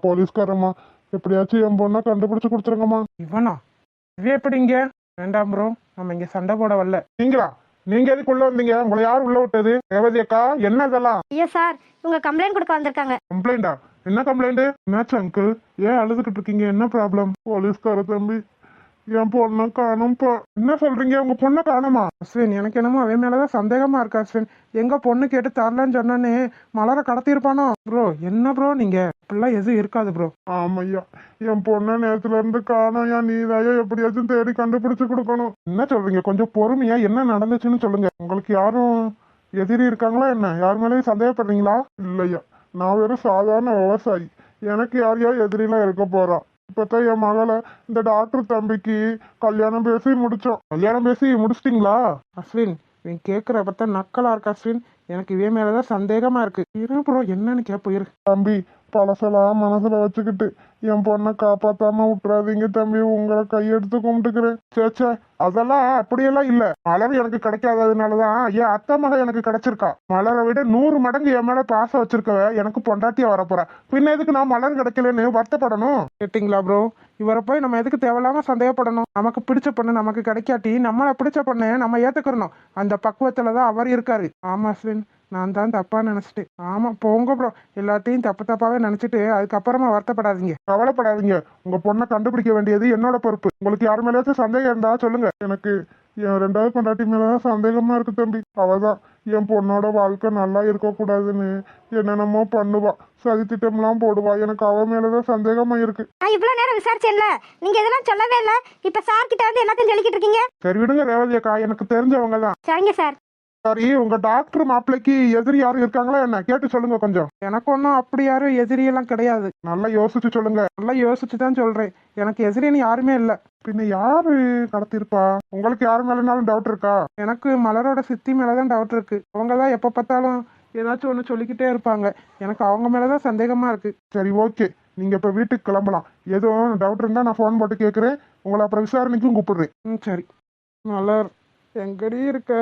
போலீஸ்காரம்மா எப்படியாச்சும் என் பொண்ணை கண்டுபிடிச்சு கொடுத்துருங்கம்மா. இவனா? இவ எப்படி இங்க? வேண்டாம் ப்ரோ, நம்ம இங்க சண்டை போட வரல. நீங்களா? நீங்க எதுக்கு உள்ள வந்தீங்க? உங்களை யார் உள்ள விட்டது? ரேவதி அக்கா, என்ன இதெல்லாம்? ஐயோ சார், உங்க கம்ப்ளைண்ட் கொடுக்க வந்திருக்காங்க. கம்ப்ளைண்டா? என்ன கம்ப்ளைண்ட்? என்னாச்சு அங்கிள்? ஏன் அழுதுகிட்டு இருக்கீங்க? என்ன ப்ராப்ளம்? போலீஸ்கார தம்பி, என் பொண்ணை காணும்பா. என்ன சொல்றீங்க? உங்க பொண்ணை காணுமா? அஸ்வின், எனக்கு என்னமோ அவன் மேலதான் சந்தேகமா இருக்கு அஸ்வின். எங்க பொண்ணு கேட்டு தரலன்னு சொன்னே மலரை கடத்திருப்பானோ? ப்ரோ என்ன ப்ரோ நீங்க? இப்படிலாம் எதுவும் இருக்காது ப்ரோ. ஆமையா, என் பொண்ணை நேரத்துல இருந்து காணோயா. நீதாயா எப்படியாச்சும் தேடி கண்டுபிடிச்சு கொடுக்கணும். என்ன சொல்றீங்க? கொஞ்சம் பொறுமையா என்ன நடந்துச்சுன்னு சொல்லுங்க. உங்களுக்கு யாரும் எதிரி இருக்காங்களா என்ன? யார் மேலேயும் சந்தேகப்படுறீங்களா? இல்லையா, நான் வெறும் சாதாரண விவசாயி. எனக்கு யாரையா எதிரிலாம் இருக்க போறா? இப்பதான் என் மகளை இந்த டாக்டர் தம்பிக்கு கல்யாணம் பேசி முடிச்சோம். கல்யாணம் பேசி முடிச்சிட்டீங்களா? அஸ்வின், இவன் கேட்குற பார்த்தா நக்கலா இருக்கு அஸ்வின். எனக்கு இவன் மேலதான் சந்தேகமா இருக்கு. இரு ப்ரோ, என்னன்னு கேட்போம் இரு. தம்பி, பழசெல்லாம் மனசுல வச்சுக்கிட்டு என் பொண்ணை காப்பாத்தாம விட்டுறாதீங்க தம்பி. உங்களை கையெடுத்து கும்பிட்டுக்கிறேன். சேச்சே, அதெல்லாம் அப்படியெல்லாம் இல்ல. மலர் எனக்கு கிடைக்காததுனாலதான் என் அத்தை மகன் எனக்கு கிடைச்சிருக்கா. மலரை விட 100 மடங்கு என் மேல பாசம் வச்சிருக்கவ எனக்கு பொண்டாட்டியா வரப்போறா. பின்ன எதுக்கு நான் மலர் கிடைக்கலன்னு வருத்தப்படணும்? கேட்டீங்களா ப்ரோ? இவரை போய் நம்ம எதுக்கு தேவையில்லாம சந்தேகப்படணும்? நமக்கு பிடிச்ச பொண்ணு நமக்கு கிடைக்காட்டி நம்மளை பிடிச்ச பொண்ணு நம்ம ஏத்துக்கிறணும். அந்த பக்குவத்துலதான் அவர் இருக்காரு. ஆமா அஸ்வின், நான் தான் தப்பா நினைச்சிட்டேன். ஆமா போங்க ப்ரோ, எல்லாத்தையும் தப்பு தப்பாவே நினைச்சிட்டு அதுக்கப்புறமா வருத்தப்படாதீங்க. கவலைப்படாதீங்க, உங்க பொண்ணை கண்டுபிடிக்க வேண்டியது என்னோட பொறுப்பு. உங்களுக்கு யார் மேலேயாச்சும் சந்தேகம் இருந்தா சொல்லுங்க. எனக்கு என் 2வது பொண்டாட்டி மேலதான் சந்தேகமா இருக்கு தம்பி. அவதான் என் பொண்ணோட வாழ்க்கை நல்லா இருக்கக்கூடாதுன்னு என்னென்னமோ பண்ணுவா, சதி திட்டம்லாம் போடுவா. எனக்கு அவ மேலதான் சந்தேகமா இருக்கு. நான் இவ்வளவு நேரம் விசாரிச்சேன்ல, நீங்க இதெல்லாம் சொல்லவே இல்ல. இப்ப சார் கிட்ட வந்து எல்லாத்தையும் சொல்லிக்கிட்டு இருக்கீங்க. சரி விடுங்க ரேவதி அக்கா, எனக்கு தெரிஞ்சவங்க தான். சரிங்க சார். சரி, உங்க டாக்டர் மாப்பிள்ளைக்கு எதிரி யாரும் இருக்காங்களா என்ன? கேட்டு சொல்லுங்க கொஞ்சம். எனக்கு ஒன்றும் அப்படி யாரும் எதிரியெல்லாம் கிடையாது. நல்லா யோசிச்சு சொல்லுங்க. நல்லா யோசிச்சு தான் சொல்றேன். எனக்கு எதிரின்னு யாருமே இல்லை. பின்ன யாரு கடத்திருப்பா? உங்களுக்கு யாரு மேலனாலும் டவுட் இருக்கா? எனக்கு மலரோட சித்தி மேலதான் டவுட் இருக்கு. அவங்க தான் எப்ப பார்த்தாலும் ஏதாச்சும் ஒன்று சொல்லிக்கிட்டே இருப்பாங்க. எனக்கு அவங்க மேலதான் சந்தேகமா இருக்கு. சரி ஓகே, நீங்க இப்ப வீட்டுக்கு கிளம்பலாம். எதுவும் டவுட் இருந்தா நான் ஃபோன் போட்டு கேட்குறேன். உங்களை அப்புறம் விசாரணைக்கும் கூப்பிடுறேன். சரி. மலர், எங்கடி இருக்க?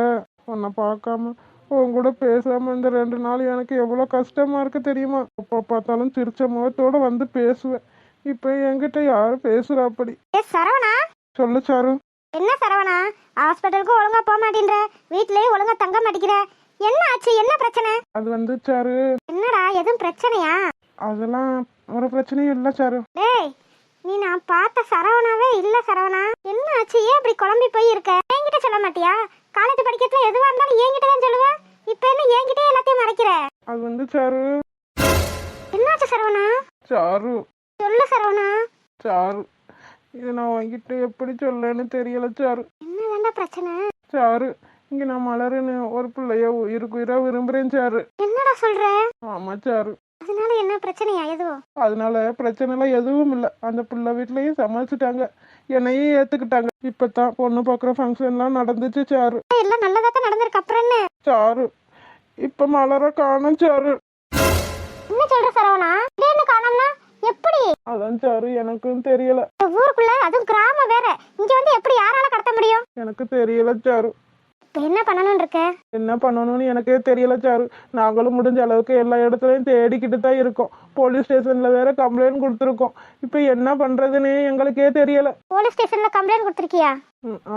உன்னை பார்க்காம உன் கூட பேசாம இந்த 2 நாள் எனக்கு எவ்வளோ கஷ்டமா இருக்கு தெரியுமா? எப்போ பார்த்தாலும் சிரிச்ச முகத்தோட வந்து பேசுவேன். இப்போ என்கிட்ட யாரும் பேசுறா? அப்படி சரவணா, சொல்லு சாரு. என்ன சரவணா, ஹாஸ்பிட்டலுக்கு ஒழுங்கா போக மாட்டேன்ற, வீட்லயே ஒழுங்கா தங்க மாட்டேங்கிற, என்ன ஆச்சு? என்ன பிரச்சனை? அது வந்து சாரு. என்னடா, எதுவும் பிரச்சனையா? அதெல்லாம் ஒரு பிரச்சனையும் இல்லை சாரு. டேய், நீ நான் பார்த்த சரவணாவே இல்ல சரவணா. என்ன ஆச்சு? ஏன் இப்படி குழம்பி போய் இருக்க? என்கிட்ட சொல்ல மாட்டியா? காலேஜ் படிக்கிறதுல எதுவா இருந்தாலும் என்கிட்ட தான் சொல்லுவேன். இப்ப என்ன என்கிட்ட எல்லாத்தையும் மறைக்கிற? அது வந்து சாரு. என்னாச்சு சரவணா? சாரு. சொல்லு சரவணா. சாரு, இது நான் உங்ககிட்ட எப்படி சொல்லன்னு தெரியல சாரு. என்னதாண்டா பிரச்சனை? சாரு, இங்க நான் மலருன்னு ஒரு பிள்ளைய உயிருக்கு உயிரா விரும்புறேன் சாரு. என்னடா சொல்ற? ஆமா சாரு. அதனால என்ன பிரச்சனையா எதுவும்? அதனால பிரச்சனைலாம் எதுவும் இல்லை. அந்த பிள்ளை வீட்லயும் சமாளிச்சுட்டாங்க, என்னையும் ஏத்துக்கிட்டாங்க. இப்பதான் பொண்ணு பார்க்குற ஃபங்க்ஷன்லாம் நடந்துச்சு சாரு. எல்லாம் நல்லதா தான் நடந்திருக்கு. அப்புறம் என்ன சாரு? இப்ப மலர காணும் சாரு. என்ன சொல்ற சரவணா? திடீர்னு காணோம்னா எப்படி? அதான் சாரு, எனக்கும் தெரியல. ஊருக்குள்ள, அதுவும் கிராமம் வேற, இங்க வந்து எப்படி யாரால கடத்த முடியும்? எனக்கு தெரியல சாரு. இப்ப என்ன பண்ணணும்னு இருக்க? என்ன பண்ணணும்னு எனக்கே தெரியல சாரு. நாங்களும் முடிஞ்ச அளவுக்கு எல்லா இடத்துலயும் தேடிக்கிட்டு தான் இருக்கோம். போலீஸ் ஸ்டேஷன்ல வேற கம்ப்ளைண்ட் கொடுத்துருக்கோம். இப்ப என்ன பண்றதுன்னு எங்களுக்கே தெரியல. போலீஸ் ஸ்டேஷன்ல கம்ப்ளைண்ட் கொடுத்துருக்கியா?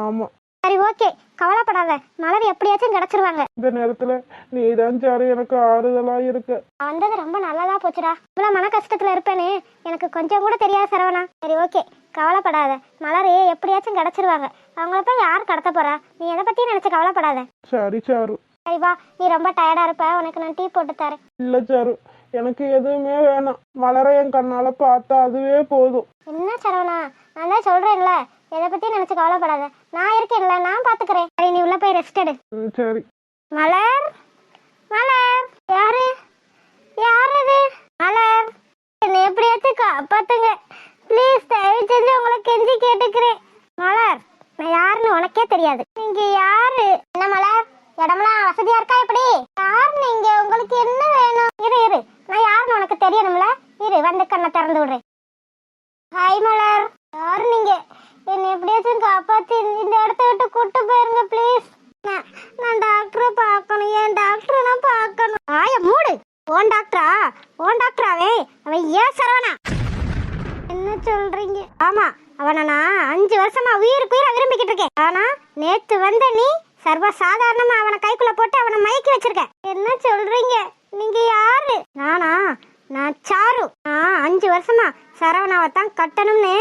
ஆமா. சரி ஓகே, கவலைப்படாத, மலர் எப்படியாச்சும் கிடைச்சிருவாங்க. இந்த நேரத்துல நீதான் சாரு எனக்கு ஆறுதலா இருக்க. வந்தது ரொம்ப நல்லதா போச்சுடா. இவ்வளவு மன கஷ்டத்துல இருப்பேன்னு எனக்கு கொஞ்சம் கூட தெரியாது சரவணா. சரி ஓகே, கவலைப்படாத, மலர் எப்படியாச்சும் கிடைச்சிருவாங்க. அவங்கள போய் யார் கடத்த போறா? நீ எதை பத்தியும் நினைச்சு கவலைப்படாத. சரி சாரு. சரி வா, நீ ரொம்ப டயர்டா இருப்ப, உனக்கு நான் டீ போட்டு தரேன். இல்ல சாரு, எனக்கு எதுவுமே வேணாம். மலரை என் கண்ணால பார்த்தா அதுவே போதும். என்ன சரவணா, நான் தான் சொல்றேன்ல, எதை பத்தி நினைச்சு கவலைப்படாத, நான் இருக்கேன்ல, நான் பாத்துக்கிறேன். சரி, நீ உள்ள போய் ரெஸ்ட் எடு. சரி. மலர், மலர், யாரு? யாரது? மலர், என்னை எப்படியாச்சும் காப்பாத்துங்க ப்ளீஸ், தயவு செஞ்சு உங்களை கெஞ்சி கேட்டுக்கிறேன். மலர், நான் யாருன்னு உனக்கே தெரியாது. நீங்க யாரு? என்ன மலர், இடமெல்லாம் வசதியா இருக்கா? எப்படி யாரு நீங்க? உங்களுக்கு என்ன வேணும்? இரு இரு, நான் யாருன்னு உனக்கு தெரியணும்ல. இரு, வந்து கண்ணை திறந்து விடுறேன். ஹாய் மலர். யாரு நீங்க? என்னை எப்படியாச்சும் காப்பாத்தி இந்த இடத்த விட்டு கூட்டு போயிருங்க ப்ளீஸ். நான் டாக்டரை பார்க்கணும். என் டாக்டரை நான் பார்க்கணும். ஆய மூடு. ஓன் டாக்டரா? ஓன் டாக்டராவே? அவன் ஏன் சரவணா? என்ன சொல்றீங்க? ஆமா, அவனை நான் 5 வருஷமா உயிருக்கு உயிரை விரும்பிக்கிட்டு இருக்கேன். ஆனா நேத்து வந்த நீ சர்வ சாதாரணமா அவனை கைக்குள்ள போட்டு அவனை மயக்கி வச்சிருக்க. என்ன சொல்றீங்க? நீங்க யாரு? நான் சாரு. நான் 5 வருஷமா சரவணாவை தான் கட்டணும்னு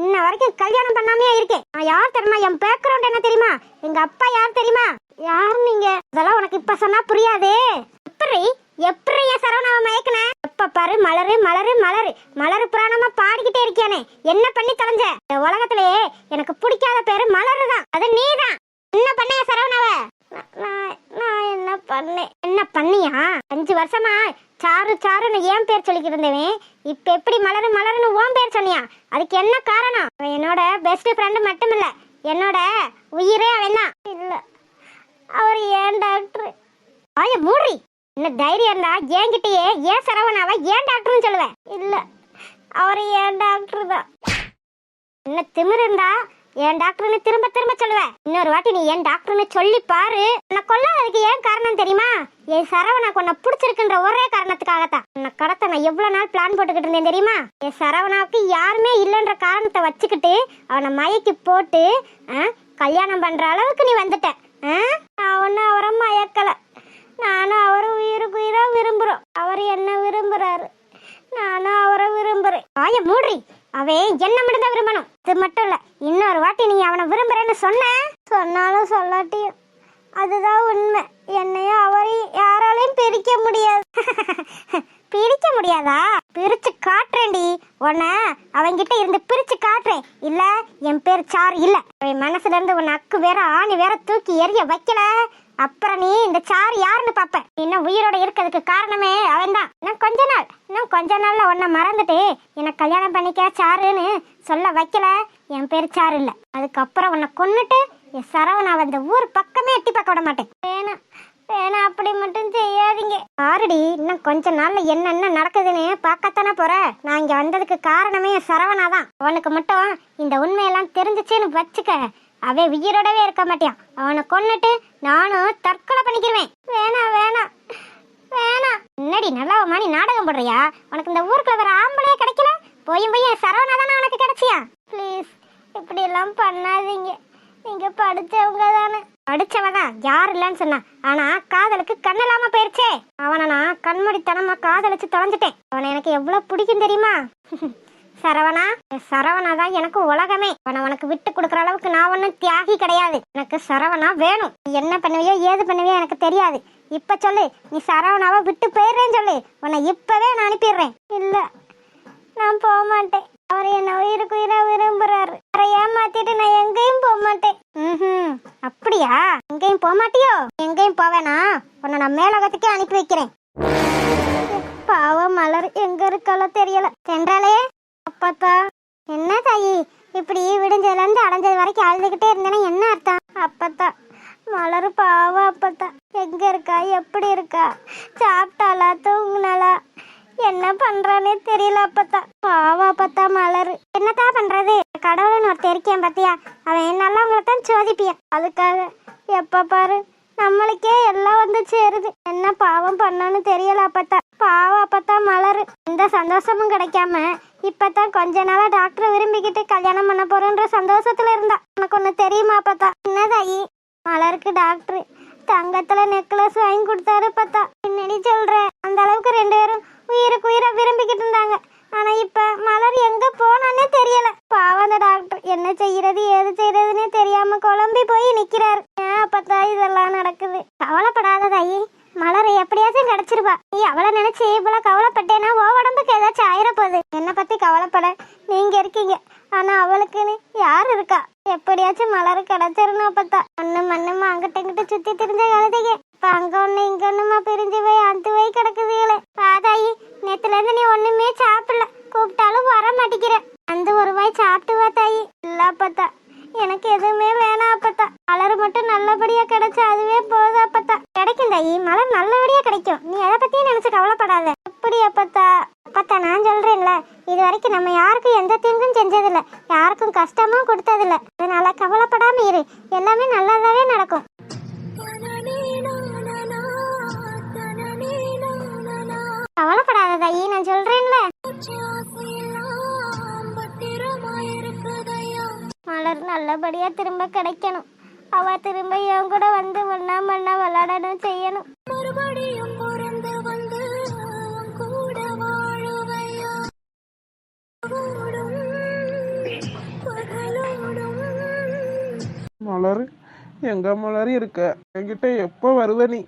இன்ன வரைக்கும் கல்யாணம் பண்ணாமையா இருக்கேன். நான் யார் தெரியுமா? என் பேக்ரவுண்ட் என்ன தெரியுமா? எங்க அப்பா யார் தெரியுமா? யார் நீங்க? அதெல்லாம் உனக்கு இப்ப சொன்னா புரியாதே. எப்படி என் சரவணாவை மயக்கின? எப்ப பாரு மலரு மலரு மலரு மலரு புராணமா பாடிக்கிட்டே இருக்கியானே, என்ன பண்ணி தொலைஞ்ச? இந்த உலகத்திலேயே எனக்கு பிடிக்காத பேரு மலரு தான். அது நீதான். என்ன பண்ண சரவணாவை? நான் என்ன பண்ணேன்? என்ன பண்ணியா? 5 வருஷமா சாரு சாருன்னு ஏன் பேர் சொல்லிக்கிட்டு இருந்தவன் இப்ப எப்படி மலரு மலருன்னு ஓன் பேர் சொன்னியா? அதுக்கு என்ன காரணம்? என்னோட பெஸ்ட் ஃப்ரெண்டு மட்டும் இல்ல, என்னோட உயிரே அவன் தான். இல்ல, அவர் ஏன் டாக்டர்? ஆய மூடி. என்ன தைரியம் இருந்தா என்கிட்டயே ஏன் சரவணாவை ஏன் டாக்டர்னு சொல்லுவேன்? இல்ல, அவர் ஏன் டாக்டர் தான். என்ன திமிரு இருந்தா என் டாக்டர்னு திரும்ப திரும்ப சொல்லுவேன். இன்னொரு வாட்டி நீ என் டாக்டர்னு சொல்லி பாரு. உன்னை கொல்லாததுக்கு ஏன் காரணம் தெரியுமா? என் சரவணாக்கு உன்னை பிடிச்சிருக்குன்ற ஒரே காரணத்துக்காகத்தான். உன்னை கடத்த நான் எவ்வளவு நாள் பிளான் போட்டுக்கிட்டு இருந்தேன் தெரியுமா? என் சரவணாவுக்கு யாருமே இல்லைன்ற காரணத்தை வச்சுக்கிட்டு அவனை மயக்கி போட்டு கல்யாணம் பண்ற அளவுக்கு நீ வந்துட்ட. நான் ஒன்னும் அவரை மயக்கல. நானும் அவரை உயிருக்கு உயிரா விரும்புறோம். அவர் என்ன விரும்புறாரு, நானும் அவரை விரும்புறேன். ஆய மூடி. அவன் என்ன மட்டும்தான் விரும்பணும். இது மட்டும் இல்ல, இன்னொரு வாட்டி நீ அவனை விரும்புறேன்னு சொன்னாலும் சொல்லாட்டியும் அதுதான் உண்மை. என்னையும் அவரையும் யாராலையும் பிரிக்க முடியாது. பிரிக்க முடியாதா? பிரிச்சு காட்டுறேன்டி. உன்னை அவன்கிட்ட இருந்து பிரிச்சு காட்டுறேன். இல்ல, என் பேர் சாரு இல்ல. அவன் மனசுல இருந்து உன் அக்கு வேற ஆணி வேற தூக்கி எரிய வைக்கல, அப்புறம் நீ இந்த சாரு யாருன்னு பாப்ப. இன்னும் உயிரோட இருக்கிறதுக்கு காரணமே அவன் தான். இன்னும் கொஞ்ச நாள்ல உன்னை மறந்துட்டு எனக்கு கல்யாணம் பண்ணிக்க சாருன்னு சொல்ல வைக்கல, என் பேர் சாரு இல்ல. அதுக்கப்புறம் உன்னை கொன்னுட்டு என் சரவணா அந்த ஊர் பக்கமே எட்டி பார்க்க விட மாட்டேன். வேணா அப்படி மட்டும் செய்யாதீங்க. ஆல்ரெடி இன்னும் கொஞ்ச நாள்ல என்னென்ன நடக்குதுன்னு பார்க்கத்தானே போற. நான் இங்க வந்ததுக்கு காரணமே என் சரவணா தான். அவனுக்கு மட்டும் இந்த உண்மையெல்லாம் தெரிஞ்சிச்சுன்னு வச்சுக்க, அவன் உயிரோடவே இருக்க மாட்டான். அவனை கொன்னுட்டு நானும் தற்கொலை பண்ணிக்கிருவேன். வேணாம். என்னடி நல்ல மாதிரி நாடகம் போடுறியா? உனக்கு இந்த ஊருக்குள்ள வேற ஆம்பளையே கிடைக்கல, போய் என் சரவணா தானே உனக்கு கிடைச்சியா? ப்ளீஸ் இப்படி எல்லாம் பண்ணாதீங்க. நீங்க படிச்சவங்க தானே. படிச்சவதான், யார் இல்லைன்னு சொன்னா. ஆனா காதலுக்கு கண்ணெல்லாம போயிருச்சே. அவனை நான் கண்மூடித்தனமா காதலிச்சு தொலைஞ்சிட்டேன். அவனை எனக்கு எவ்வளவு பிடிக்கும் தெரியுமா? சரவணா தான் எனக்கு உலகமே. அவனை உனக்கு விட்டு கொடுக்குற அளவுக்கு நான் ஒன்னும் தியாகி கிடையாது. எனக்கு சரவணா வேணும். நீ என்ன பண்ணுவியோ ஏது பண்ணுவியோ எனக்கு தெரியாது. இப்ப சொல்லு, நீ சரவணாவை விட்டு போயிடுறேன்னு சொல்லு. உன்னை இப்பவே நான் அனுப்பிடுறேன். இல்ல, நான் போக மாட்டேன். அவர் என்ன உயிருக்கு உயிரா விரும்புறாரு. அவரை ஏமாத்திட்டு நான் எங்கேயும் போக மாட்டேன். அப்படியா? எங்கேயும் போக மாட்டியோ? எங்கேயும் போவேனா? உன்னை நான் மேலோகத்துக்கே அனுப்பி வைக்கிறேன். பாவம் மலர் எங்க இருக்காளோ தெரியல. சென்றாலே அப்பத்தா. என்ன தாயி இப்படி விடிஞ்சதுல இருந்து அடைஞ்சது வரைக்கும் அழுதுகிட்டே இருந்தேன்னா என்ன அர்த்தம்? அப்பத்தா மலர் பாவம். அப்பத்தா எங்க இருக்கா? எப்படி இருக்கா? சாப்பிட்டாளா? தூங்குனாளா? என்ன பண்றானே தெரியல. அப்பத்தா பாவம். அப்பத்தா மலர் என்னத்தான் பண்றது? கடவுள்னு ஒருத்தர் இருக்கேன் பாத்தியா, அவன் நல்லவங்களை தான் சோதிப்பியான். அதுக்காக எப்ப பாரு நம்மளுக்கே எல்லாம் வந்து சேருது. என்ன பாவம் பண்ணான்னு தெரியல. அப்பத்தா பாவம். அப்பத்தா மலர் எந்த சந்தோஷமும் கிடைக்காம இப்பதான் கொஞ்ச நாளா டாக்டரை விரும்பிக்கிட்டு கல்யாணம் பண்ண போறோன்ற சந்தோஷத்துல இருந்தா. உனக்கு ஒண்ணு தெரியுமா அப்பத்தா? என்னதாயி மலருக்கு டாக்டர் தங்கத்துல நெக்லஸ் வாங்கி கொடுத்தாரு. பார்த்தா என்னடி சொல்ற? அந்த அளவுக்கு 2 பேரும் உயிருக்கு உயிரை விரும்பிக்கிட்டு இருந்தாங்க. ஆனா இப்ப மலர் எங்க போனானே தெரியல. பாவம் அந்த டாக்டர் என்ன செய்யறது ஏது செய்யறதுன்னே தெரியாம குழம்பி போய் நிக்கிறாரு. ஏன் அப்பத்தா இதெல்லாம் நடக்குது? கவலைப்படாத தாயி, மலரை எப்படியாச்சும் கிடைச்சிருவா. நீ அவளை நினைச்சு இவ்வளவு கவலைப்பட்டேன்னா ஓ உடம்புக்கு ஏதாச்சும் ஆயிரப்போகுது. என்னை பத்தி கவலைப்பட நீங்க இருக்கீங்க, ஆனா அவளுக்குன்னு யாரு இருக்கா? எப்படியாச்சும் மலர் கிடைச்சிடணும். அப்பத்தா மண்ணுமா அங்கிட்ட இங்கிட்ட சுத்தி திரிஞ்ச கழுதைங்க இப்ப அங்க ஒண்ணு இங்க ஒண்ணுமா பிரிஞ்சு போய் அந்த போய் கிடக்குதுகளே. பாதாயி நேத்துல இருந்து நீ ஒண்ணுமே சாப்பிடல, கூப்பிட்டாலும் வர மாட்டேங்கிற. அந்த ஒரு வாய் சாப்பிட்டு வா தாயி. இல்ல அப்பத்தா எனக்கு எதுவுமே வேணாம். அப்பத்தா மலர் மட்டும் நல்லபடியா கிடைச்சா அதுவே போதும். அப்பத்தா கிடைக்கும் தாயி, மலர் நல்லபடியா கிடைக்கும். நீ எதை பத்தியும் நினைச்சு கவலைப்படாத. அப்படி அப்பத்தா? அப்பத்தா நான் சொல்றேன்ல, இது வரைக்கும் நம்ம யாருக்கும் எந்த தீங்கும் செஞ்சதில்ல, யாருக்கும் கொடுத்ததில்ல. அதனால கவலைப்படாம இரு, எல்லாமே நல்லதாவே நடக்கும். கவலைப்படாத தாயி, நான் சொல்றேன்ல. மலர் நல்லபடியா திரும்ப கிடைக்கணும். அவ திரும்ப என் கூட வந்து ஒன்னா மண்ணா விளையாடணும் செய்யணும். மலர், எங்க மலர் இருக்க? என்கிட்ட எப்போ வருவ நீ?